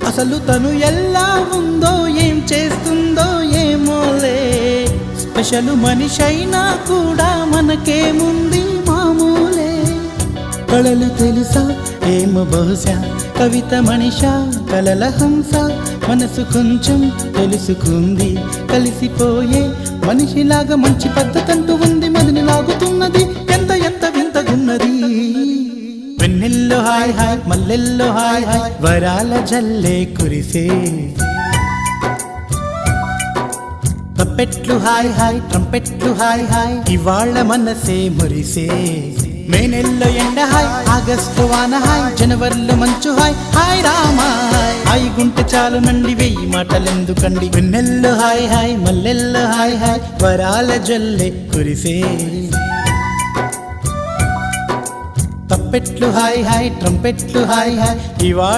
అసలు తను ఎలా ఉందో ఏం చేస్తుందో ఏమోలే, స్పెషల్ మనిషైనా కూడా మనకేముంది మామూలే. కళలు తెలుసా ఏమో బహుశా, కవిత మనిషా కలల హంస, మనసు కొంచెం తెలుసుకుంది కలిసిపోయే మనిషిలాగా, మంచి పద్ధతంటూ ఉంది మదిని లాగుతున్నది, ఎంత ఎంత వింతగున్నది. వెన్నెల్లో హాయ్ హాయ్ మల్లెల్లో హాయ్ హాయ్, వరాల జల్లే కురిసే. తప్పెట్లు హాయ్ హాయ్ ట్రంపెట్లు హాయ్ హాయ్, ఇవాళ మనసే మురిసే. మే నెల్లో ఎండ హాయ్, ఆగస్టు వాన హాయ్, జనవరిలో మంచు హాయ్, హాయ్ రామా హాయ్ గుంటె చాలు నండి వెయ్యి మాటలెందుకండి. వెన్నెల్లో హాయ్ హాయ్ మల్లెల్లో హాయ్ హాయ్, వరాల జల్లే కురిసే. తప్పెట్లు హాయ్ హాయ్ ట్రంపెట్లు హాయ్ హాయ్, ఇవాళ